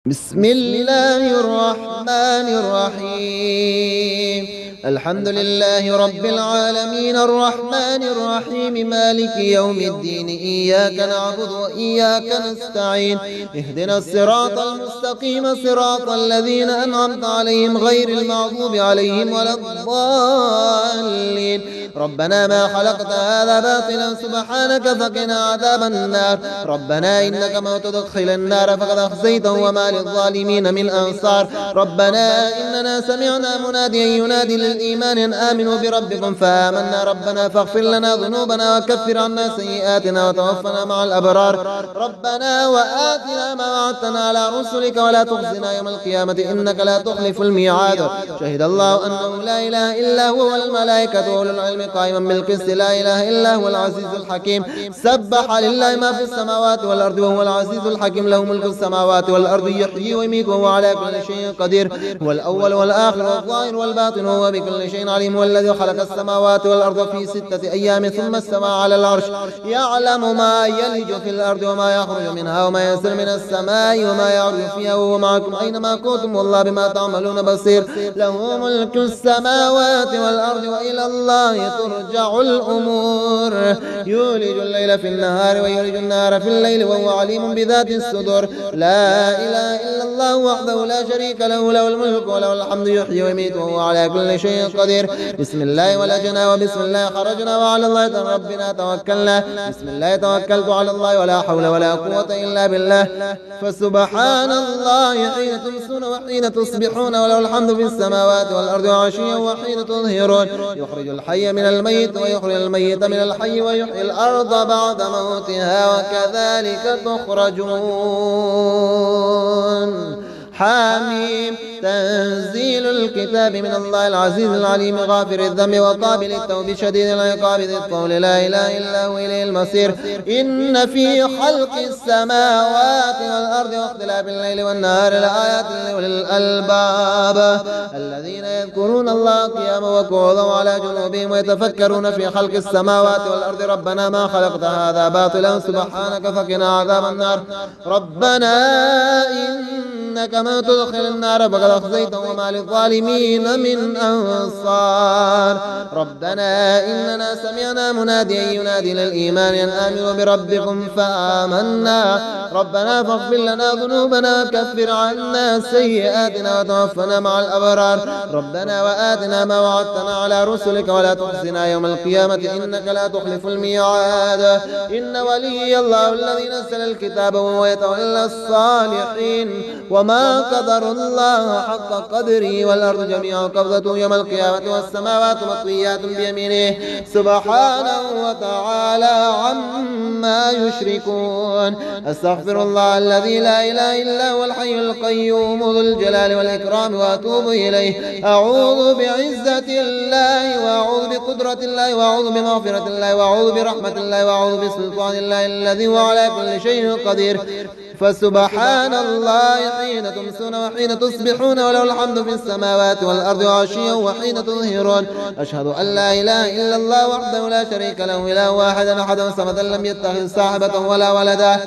بسم الله الرحمن الرحيم. الحمد لله رب العالمين الرحمن الرحيم مالك يوم الدين. إياك نعبد وإياك نستعين. اهدنا الصراط المستقيم صراط الذين أنعمت عليهم غير المغضوب عليهم ولا الضالين. ربنا ما خلقت هذا باطلا سبحانك فقنا عذاب النار. ربنا إنك من تدخل النار فقد أخزيته وما للظالمين من أنصار. ربنا إننا سمعنا مناديا ينادي للإيمان أن آمنوا بربكم فآمنا. ربنا فاغفر لنا ذنوبنا وكفر عنا سيئاتنا وتوفنا مع الأبرار. ربنا وآتنا ما وعدتنا على رسلك ولا تخزنا يوم القيامة إنك لا تخلف الميعاد. شهد الله أنه لا إله إلا هو والملائكة وأولو العلم قائما بالقسط لا إله إلا هو العزيز الحكيم. سبح لله ما في السماوات والأرض وهو العزيز الحكيم. له ملك السماوات والأرض يحيي ويميت وهو على كل شيء قدير. هو الأول والآخر والظاهر والباطن وهو بكل شيء عليم. والذي خلق السماوات والأرض في 6 أيام ثم استوى على العرش يعلم ما يلج في الأرض وما يخرج منها وما ينزل من السماء وما يعرج فيها وهو معكم أينما كنتم والله بما تعملون بصير. له ملك السماوات والأرض وإلى الله ترجع الأمور. يولج الليل في النهار ويولج النهار في الليل وهو عليم بذات الصدور. لا إله إلا الله وحده لا شريك له. له الملك وله الحمد يحيي ويميت وهو على كل شيء قدير. بسم الله ولجنا وبسم الله خرجنا وعلى الله ربنا توكلنا. بسم الله توكلت على الله ولا حول ولا قوة إلا بالله. فسبحان الله حين تمسون وحين تصبحون وله الحمد في السماوات والأرض وعشيا وحين تظهرون. يخرج الحي من الميت ويخرج الميت من الحي ويحيي الأرض بعد موتها وكذلك تخرجون. حميم. تنزيل الكتاب من الله العزيز العليم غافر الذنب وقابل التوب شديد العقاب ذي الطول لا إله إلا هو إليه المصير. إن في خلق السماوات والأرض واختلاف الليل والنهار لآيات لأولي الألباب الذين يذكرون الله قياما وقعودا وعلى جنوبهم ويتفكرون في خلق السماوات والأرض ربنا ما خلقت هذا باطلا سبحانك فقنا عذاب النار. ربنا إنك من تدخل النار فقد أخزيته وما للظالمين من أنصار. ربنا إننا سمعنا مناديا ينادي للإيمان أن آمنوا بربكم فآمنا. ربنا فاغفر لنا ذنوبنا وكفر عنا سيئاتنا وتوفنا مع الأبرار. ربنا وآتنا ما وعدتنا على رسلك ولا تخزنا يوم القيامة إنك لا تخلف الميعاد. إن ولي الله الذي نزل الكتاب وهو يتولى الصالحين. وما قدر الله حق قدره والأرض جميعا قبضته يوم القيامة والسماوات مطويات بيمينه سبحانه وتعالى عما يشركون. أستغفر الله الذي لا إله إلا هو الحي القيوم ذو الجلال والإكرام وأتوب إليه. أعوذ بعزة الله وأعوذ بقدرة الله وأعوذ بمغفرة الله وأعوذ برحمة الله وأعوذ بسلطان الله الذي هو على كل شيء قدير. فسبحان الله حين تمسون وحين تصبحون وله الحمد في السماوات والأرض وعشيا وحين تظهرون. أشهد أن لا إله إلا الله وحده لا شريك له إله واحد أحد صمدا لم يتخذ صاحبة ولا ولدا.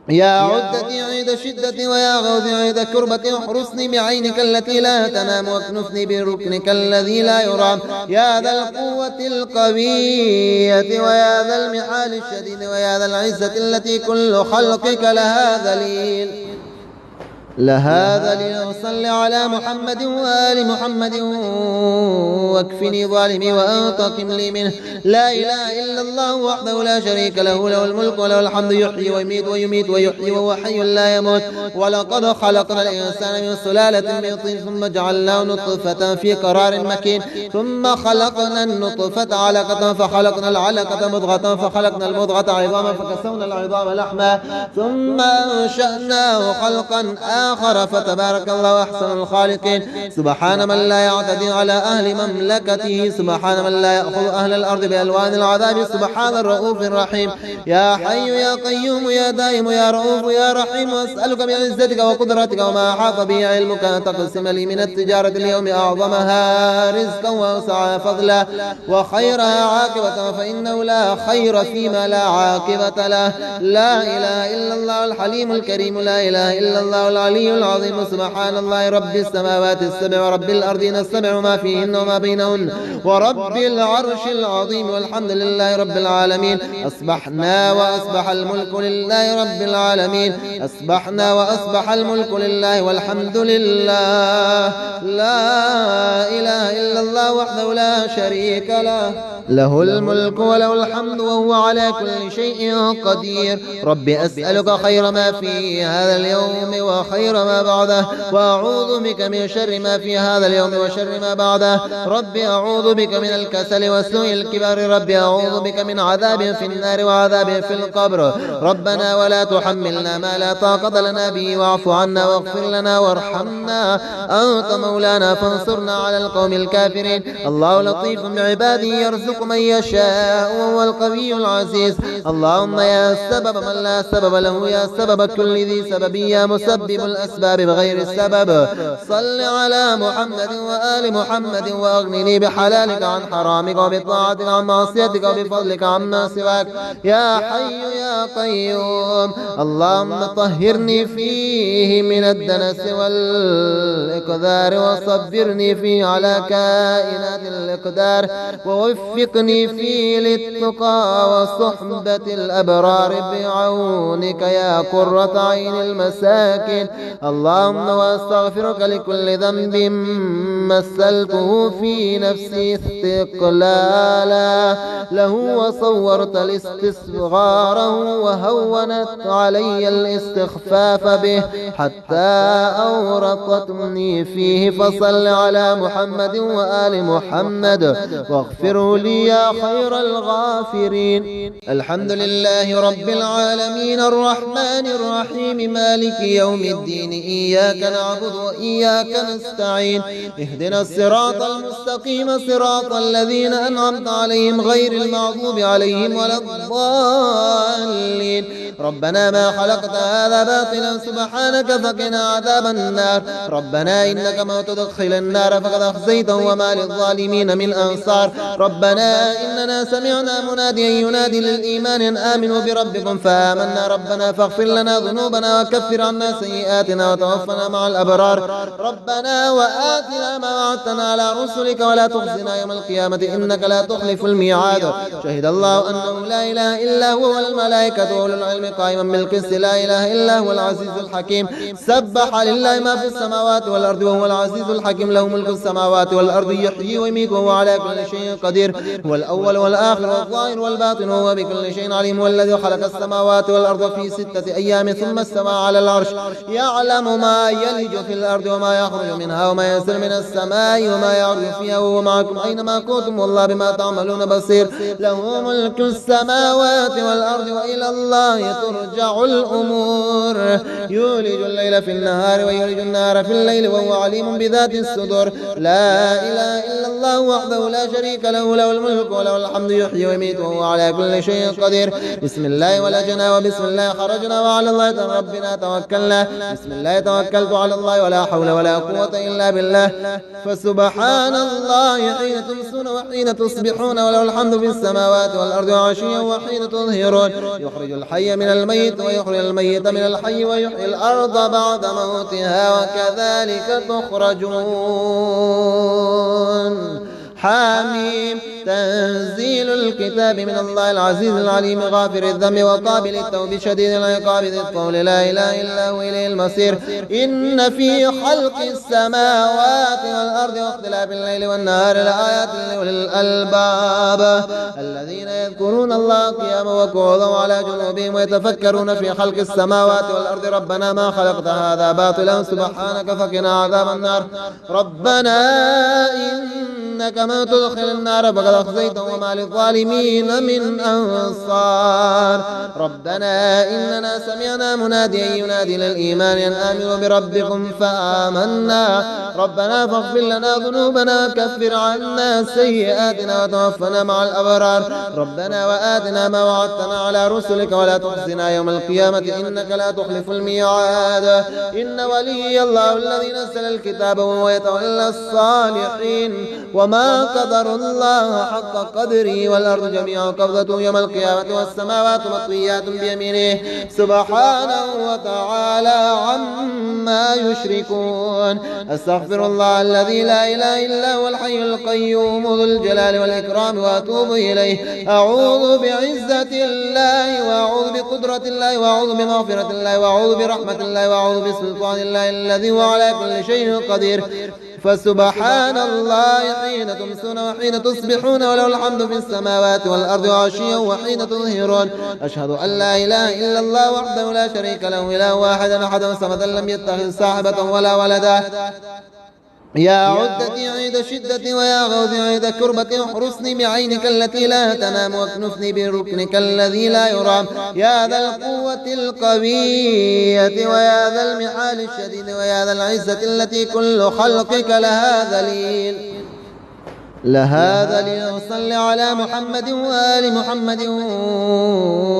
يا عدتي عيد شدتي ويا غوثي عيد كربتي احرسني بعينك التي لا تنام واكنفني بركنك الذي لا يرام. يا ذا القوة القوية ويا ذا المحال الشديد ويا ذا العزة التي كل خلقك لها ذليل. وصل على محمد وآل محمد واكفني ظالمي وانتقم لي منه. لا إله إلا الله وحده لا شريك له. له الملك وله الحمد يحيي ويميت ويحيي وهو حي لا يموت. ولقد خلقنا الإنسان من سلالة من طين ثم جعلناه نطفة في قرار مكين ثم خلقنا النطفة علقة فخلقنا العلقة مضغة فخلقنا المضغة عظاما فكسونا العظام لحما ثم أنشأناه خلقا آخر فتبارك الله أحسن الخالقين. سبحان من لا يعتدي على أهل مملكته، سبحان من لا يأخذ أهل الأرض بألوان العذاب، سبحان الرؤوف الرحيم. يا حي يا قيوم يا دائم يا رؤوف يا رحيم، وأسألك بعزتك وقدرتك وما أحاط به علمك أن تقسم لي من التجارة اليوم أعظمها رزقا وأوسعها فضلا وخيرها عاقبة، فإنه لا خير فيما لا عاقبة له. لا إله إلا الله الحليم الكريم، لا إله إلا الله العلي العظيم. سبحان الله رب السماوات السبع ورب الأرضين السبع وما فيهن وما بينهن ورب العرش العظيم، والحمد لله رب العالمين. أصبحنا وأصبح الملك لله رب العالمين، أصبحنا وأصبح الملك لله والحمد لله. لا إله إلا الله وحده لا شريك له، له الملك وله الحمد وهو على كل شيء قدير. رب أسألك خير ما في هذا اليوم وخير ما بعده، وأعوذ بك من شر ما في هذا اليوم وشر ما بعده. رب أعوذ بك من الكسل وسوء الكبر، رب أعوذ بك من عذاب في النار وعذاب في القبر. ربنا ولا تحملنا ما لا طاقة لنا به، واعف عنا واغفر لنا وارحمنا، أنت مولانا فانصرنا على القوم الكافرين. الله لطيف بعباده يرزق من يشاء وهو القوي العزيز. اللهم يا سبب من لا سبب له، يا سبب كل ذي سبب، يا مسبب الأسباب بغير السبب، صل على محمد وآل محمد وأغنني بحلالك عن حرامك وبطاعتك عن معصيتك وبفضلك عما سواك يا حي يا قيوم. اللهم طهرني فيه من الدنس والإقدار، وصبرني فيه على كائنات الإقدار، ووفقني فيه للتقى وصحبة الأبرار بعونك يا قرة عين المساكين. اللهم واستغفرك لكل ذنب مثلته في نفسي استقلالا له، وصورت الاستصغاره وهونت علي الاستخفاف به حتى أورطتني فيه. فصل على محمد وآل محمد واغفروا لي يا خير الغافرين. الحمد لله رب العالمين الرحمن الرحيم مالك يوم الدين، إياك نعبد وإياك نستعين، اهدنا الصراط المستقيم صراط الذين أنعمت عليهم غير المغضوب عليهم ولا الضالين. ربنا ما خلقت هذا باطلا سبحانك فقنا عذاب النار. ربنا إنك من تدخل النار فقد أخزيته وما للظالمين من أنصار. ربنا إننا سمعنا مناديا ينادي للإيمان أن آمنوا بربكم فآمنا. ربنا فاغفر لنا ذنوبنا وكفر عنا سيئاتنا وتوفنا مع الأبرار. ربنا وآتنا ما وعدتنا على رسلك ولا تخزنا يوم القيامة إنك لا تخلف الميعاد. شهد الله أنه لا إله إلا هو والملائكة وأولو العلم قائما بالقسط، لا إله إلا هو العزيز الحكيم. سبح لله ما في السماوات والأرض وهو العزيز الحكيم، له ملك السماوات والأرض يحيي ويميت وهو على كل شيء قدير. هو الأول والآخر والظاهر والباطن وهو بكل شيء عليم. والذي خلق السماوات والأرض في 6 أيام ثم استوى على العرش، يعلم ما يلج في الأرض وما يخرج منها وما ينزل من السماء وما يعرج فيها وهو معكم أينما كنتم والله بما تعملون بصير. له ملك السماوات والأرض وإلى الله ترجع الأمور. يولج الليل في النهار ويولج النهار في الليل وهو عليم بذات الصدور. لا إله إلا الله وحده لا شريك له، له الملك وله الحمد يحيي ويميت وهو على كل شيء قدير. بسم الله ولجنا وبسم الله خرجنا وعلى الله ربنا توكلنا. بسم الله توكلت على الله ولا حول ولا قوة إلا بالله. فسبحان الله حين تمسون وحين تصبحون وله الحمد في السماوات والأرض وعشيا وحين تظهرون. يخرج الحي من الميت ويخرج الميت من الحي ويحيي الأرض بعد موتها وكذلك تخرجون. حاميم تنزيل الكتاب من الله العزيز العليم غافر الذنب وقابل التوب شديد العقاب ذي الطول لا إله إلا هو إليه المصير. إن في خلق السماوات والأرض واختلاف الليل والنهار لآيات لأولي الألباب الذين يذكرون الله قياما وقعودا وعلى جنوبهم ويتفكرون في خلق السماوات والأرض ربنا ما خلقت هذا باطلا سبحانك فقنا عذاب النار. ربنا إنك من تدخل النار فقد أخزيته وما للظالمين من أنصار. ربنا إننا سمعنا مناديا ينادي للإيمان أن آمنوا بربكم فآمنا. ربنا فاغفر لنا ذنوبنا وكفر عنا سيئاتنا وتوفنا مع الأبرار. ربنا وآتنا ما وعدتنا على رسلك ولا تخزنا يوم القيامة إنك لا تخلف الميعاد. إن ولي الله الذي نزل الكتاب وهو يتولى الصالحين. وما قدر الله حق قدره والأرض جميعا قبضته يوم القيامة والسماوات مطويات بيمينه سبحانه وتعالى عما يشركون. أستغفر الله الذي لا إله إلا هو الحي القيوم ذو الجلال والإكرام وأتوب إليه. أعوذ بعزة الله وأعوذ بقدرة الله وأعوذ بمغفرة الله وأعوذ برحمة الله وأعوذ بسلطان الله الذي هو على كل شيء قدير. فسبحان الله حين تمسون وحين تصبحون وله الحمد في السماوات والأرض وعشيا وحين تظهرون. أشهد أن لا إله إلا الله وحده لا شريك له إله واحد أحد صمدا لم يتخذ صاحبة ولا ولدا. يا عدتي عيد شدتي ويا غوثي عيد كربتي احرسني بعينك التي لا تنام واكنفني بركنك الذي لا يرام. يا ذا القوة القوية ويا ذا المحال الشديد ويا ذا العزة التي كل خلقك لها ذليل. وصل على محمد وآل محمد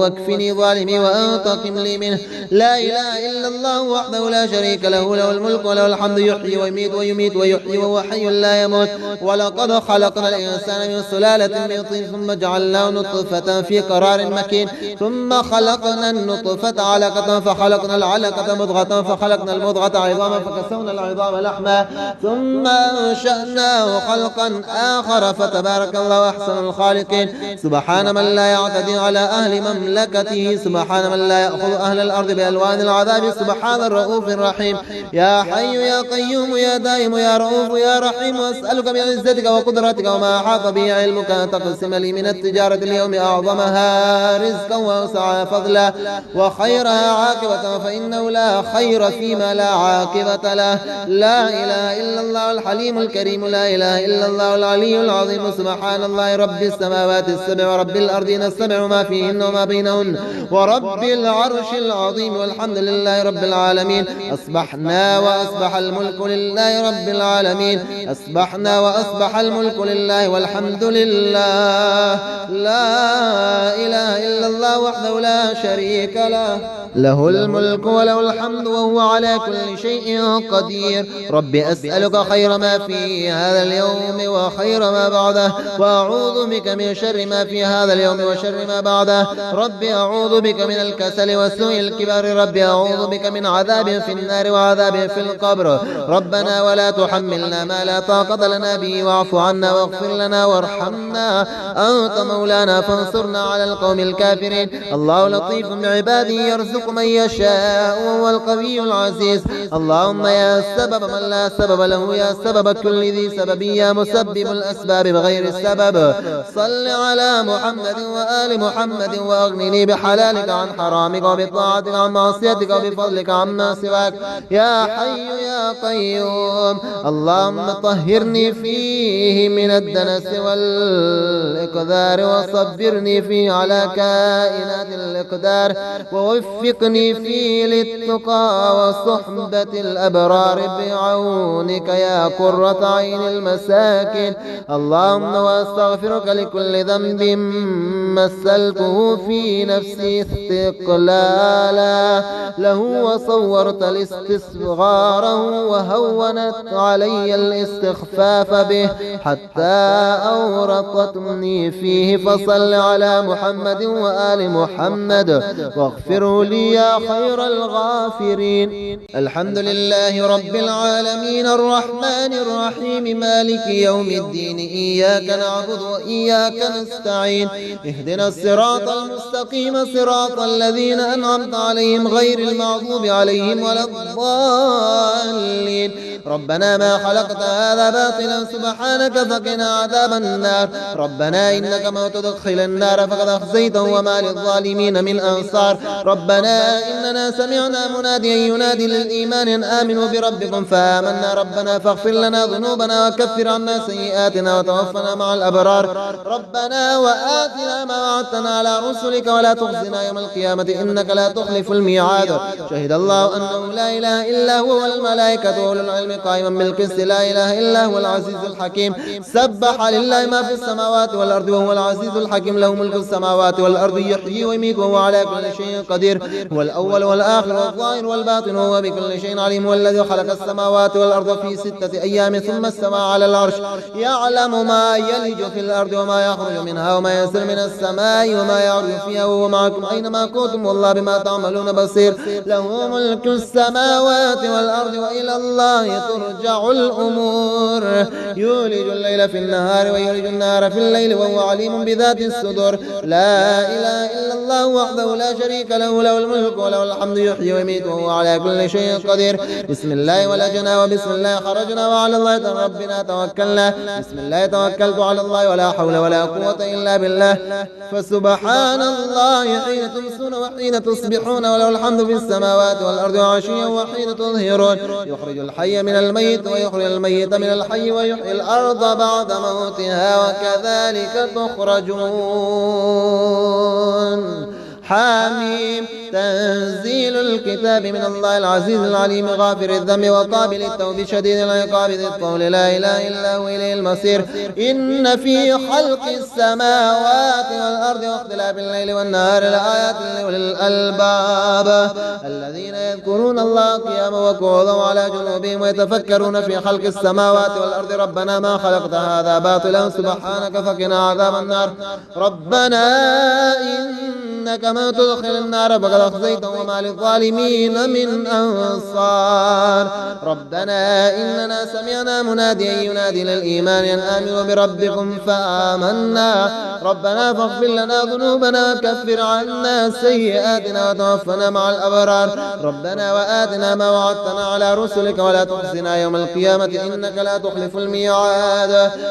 واكفني ظالمي وانتقم لي منه. لا إله إلا الله وحده لا شريك له له الملك وله الحمد يحيي ويميت ويميت ويحيي وهو حي لا يموت. ولقد خلقنا الإنسان من سلالة من طين ثم جعلناه نطفة في قرار مكين ثم خلقنا النطفة علقة فخلقنا العلقة مضغة فخلقنا المضغة عظاما فكسونا العظام لحما ثم أنشأناه خلقا آخر فتبارك الله أحسن الخالقين. سبحان من لا يعتدي على أهل مملكته. سبحان من لا يأخذ أهل الأرض بألوان العذاب. سبحان الرؤوف الرحيم. يا حي يا قيوم يا دائم يا رؤوف يا رحيم. وأسألك بعزتك وقدرتك وما أحاط به علمك أن تقسم لي من التجارة اليوم أعظمها رزقا وأوسعها فضلا وخيرها عاقبة فإنه لا خير فيما لا عاقبة له. لا إله إلا الله الحليم الكريم. لا إله إلا الله العلي العظيم. سبحان الله رب السماوات السبع ورب الأرضين السبع وما فيهن وما بينهن ورب العرش العظيم. والحمد لله رب العالمين. أصبحنا وأصبح الملك لله رب العالمين. أصبحنا وأصبح الملك لله والحمد لله. لا إله إلا الله وحده لا شريك له له الملك وله الحمد وهو على كل شيء قدير. رب أسألك خير ما في هذا اليوم وخير ما بعده وأعوذ بك من شر ما في هذا اليوم وشر ما بعده. رب أعوذ بك من الكسل وسوء الكبر. رب أعوذ بك من عذاب في النار وعذاب في القبر. ربنا ولا تحملنا ما لا طاقة لنا به واعف عنا واغفر لنا وارحمنا أنت مولانا فانصرنا على القوم الكافرين. الله لطيف بعباده يرزق من يشاء وهو القوي العزيز. اللهم يا سبب من لا سبب له يا سبب كل ذي سبب يا مسبب الأسباب بغير السبب. صل على محمد وآل محمد وأغنني بحلالك عن حرامك وبطاعتك عن معصيتك وبفضلك عما سواك يا حي يا قيوم. اللهم طهرني فيه من الدنس والإقدار وصبرني فيه على كائنات الإقدار ووفقني فيه للتقى وصحبة الأبرار بعونك يا قرة عين المساكين. اللهم واستغفرك لكل ذنب مثلته في نفسي استقلالا له وصورت الاستصغاره وهونت علي الاستخفاف به حتى أورطتني فيه. فصل على محمد وآل محمد واغفروا لي يا خير الغافرين. الحمد لله رب العالمين الرحمن الرحيم مالك يوم الدين. إياك نعبد وإياك نستعين. اهدنا الصراط المستقيم صراط الذين أنعمت عليهم غير المغضوب عليهم ولا الضالين. ربنا ما خلقت هذا باطلا سبحانك فقنا عذاب النار ربنا إنك من تدخل النار فقد أخزيته وما للظالمين من أنصار ربنا إننا سمعنا مناديا ينادي للإيمان أن آمنوا بربكم فآمنا ربنا فاغفر لنا ذنوبنا وكفر عنا سيئاتنا وتوفنا مع الأبرار ربنا وآتنا ما وعدتنا على رسلك ولا تخزنا يوم القيامة إنك لا تخلف الميعاد شهد الله أنه لا إله إلا هو والملائكة وأولو العلم قائما بالقسط لا إله إلا هو العزيز الحكيم سبح لله ما في السماوات والأرض وهو العزيز الحكيم له ملك السماوات والأرض يحيي ويميت وهو على كل شيء قدير هو الأول والآخر والظاهر والباطن وهو بكل شيء عليم والذي خلق السماوات والأرض في 6 أيام ثم استوى على العرش يعلم ما يلج في الأرض وما يخرج منها وما ينزل من السماء وما يعرج فيها وهو معكم أينما كنتم والله بما تعملون بصير له ملك السماوات والأرض وإلى الله ترجع الأمور يولج الليل في النهار ويولج النهار في الليل وهو عليم بذات الصدور لا إله إلا الله وحده لا شريك له له الملك وله الحمد يحيي ويميت وهو على كل شيء قدير بسم الله ولجنا وبسم الله خرجنا وعلى الله ربنا توكلنا بسم الله توكلت على الله ولا حول ولا قوة إلا بالله فسبحان الله حين تمسون وحين تصبحون وله الحمد في السماوات والأرض وعشيا وحين تظهرون يخرج الحي من الميت ويخرج الميت من الحي ويحيي الأرض بعد موتها وكذلك تخرجون حميم تنزيل الكتاب من الله العزيز العليم غافر الذنب وقابل التوب شديد العقاب ذي الطول لا إله إلا هو إليه المصير إن في خلق السماوات والأرض واختلاف الليل والنهار لآيات لأولي الألباب الذين يذكرون الله قياما وقعودا وعلى جنوبهم ويتفكرون في خلق السماوات والأرض ربنا ما خلقت هذا باطلا سبحانك فقنا عذاب النار ربنا إنك من تدخل النار فقد أخزيته وما للظالمين من أنصار ربنا إننا سمعنا مناديا ينادي للإيمان أن آمنوا بربكم فآمنا ربنا فاغفر لنا ذنوبنا وكفر عنا سيئاتنا وتوفنا مع الأبرار ربنا وآتنا ما وعدتنا على رسلك ولا تخزنا يوم القيامة إنك لا تخلف الميعاد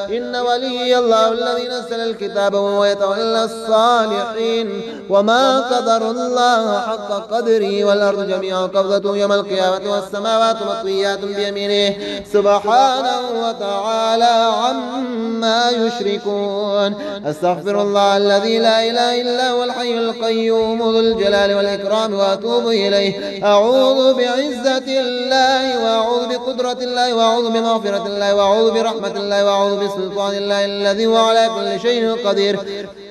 إن ولي الله الذي نزل الكتاب وهو يتولى الصالحين وما قدر الله حق قدره والأرض جميعا قبضته يوم القيامة والسماوات مطويات بيمينه سبحانه وتعالى عما يشركون أستغفر الله الذي لا إله إلا هو الحي القيوم ذو الجلال والإكرام وأتوب إليه أعوذ بعزة الله وأعوذ بقدرة الله وأعوذ بمغفرة الله وأعوذ برحمة الله وأعوذ بسلطان الله الذي هو على كل شيء قدير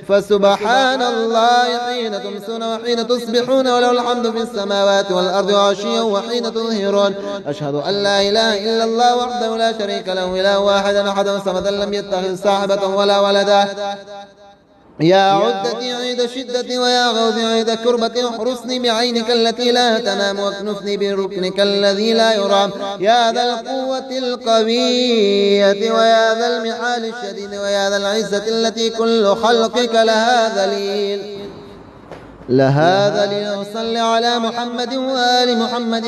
فسبحان الله حين تمسون وحين تصبحون وله الحمد في السماوات والأرض وعشيا وحين تظهرون أشهد أن لا إله إلا الله وحده لا شريك له إله واحد أحد صمدا لم يتخذ صاحبة ولا ولدا يا عدتي عيد شدتي ويا غوثي عيد كربتي احرسني بعينك التي لا تنام واكنفني بركنك الذي لا يرام يا ذا القوة القوية ويا ذا المحال الشديد ويا ذا العزة التي كل خلقك لها ذليل صل على محمد وآل محمد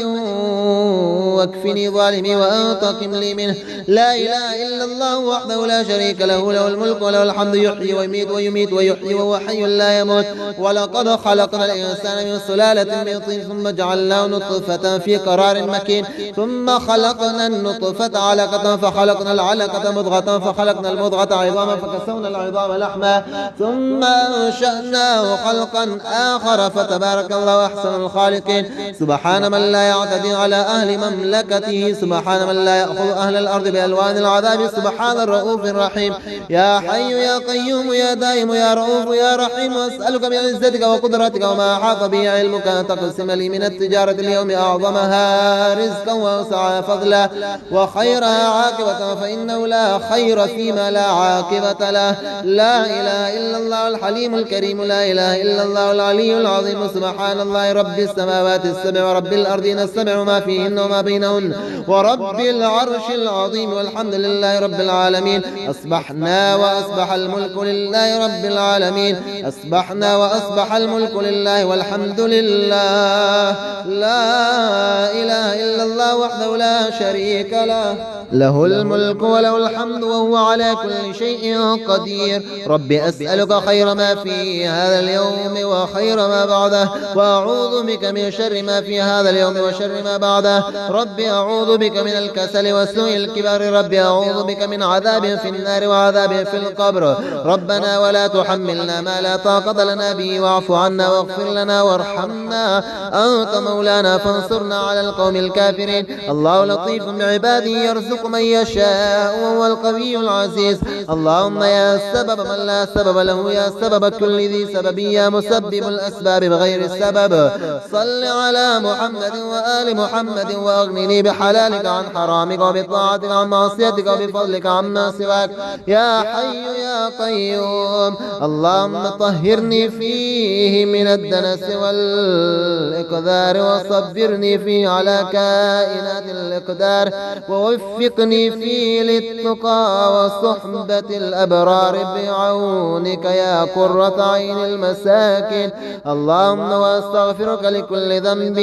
واكفني ظالمي وانتقم لي منه لا إله إلا الله وحده لا شريك له له الملك وله الحمد يحيي ويميت ويميت ويحيي وهو حي لا يموت ولقد خلقنا الإنسان من سلالة من طين ثم جعلناه نطفة في قرار مكين ثم خلقنا النطفة علقة فخلقنا العلقة مضغة فخلقنا المضغة عظاما فكسونا العظام لحما ثم أنشأناه خلقا آخر فتبارك الله أحسن الخالقين سبحان من لا يعتدي على أهل مملكته سبحان من لا يأخذ أهل الأرض بألوان العذاب سبحان الرؤوف الرحيم يا حي يا قيوم يا دائم يا رؤوف يا رحيم وأسألك بعزتك وقدرتك وما أحاط به علمك أن تقسم لي من التجارة اليوم أعظمها رزقا وأوسعها فضلا وخيرها عاقبة فإنه لا خير فيما لا عاقبة له لا إله إلا الله الحليم الكريم لا إله إلا الله العليم العلي العظيم سبحان الله رب السماوات السبع ورب الأرضين السبع وما فيهن وما بينهن ورب العرش العظيم والحمد لله رب العالمين. أصبحنا وأصبح الملك لله رب العالمين. أصبحنا وأصبح الملك لله والحمد لله لا إله إلا الله وحده لا شريك له له الملك وله الحمد وهو على كل شيء قدير. رب أسألك خير ما في هذا اليوم وخير ما بعده وأعوذ بك من شر ما في هذا اليوم وشر ما بعده. رب أعوذ بك من الكسل وسوء الكبر. رب أعوذ بك من عذاب في النار وعذاب في القبر. ربنا ولا تحملنا ما لا طاقة لنا به واعف عنا واغفر لنا وارحمنا أنت مولانا فانصرنا على القوم الكافرين. الله لطيف بعباده يرزق من يشاء وهو القوي العزيز. اللهم يا سبب من لا سبب له يا سبب كل ذي سبب يا مسبب الأسباب بغير السبب صل على محمد وآل محمد وأغنني بحلالك عن حرامك وبطاعتك عن معصيتك وبفضلك عما سواك يا حي يا قيوم. اللهم طهرني فيه من الدنس والإقدار وصبرني فيه على كائنات الإقدار ووفقني فيه للتقى وصحبة الأبرار بعونك يا قرة عين المساكين. اللهم واستغفرك لكل ذنب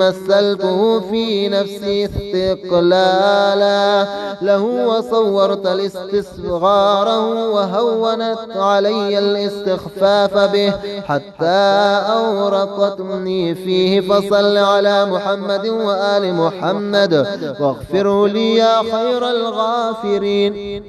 مثلته في نفسي استقلالا له وصورت الاستصغاره وهونت علي الاستخفاف به حتى أورطتني فيه. فصل على محمد وآل محمد واغفروا لي يا خير الغافرين.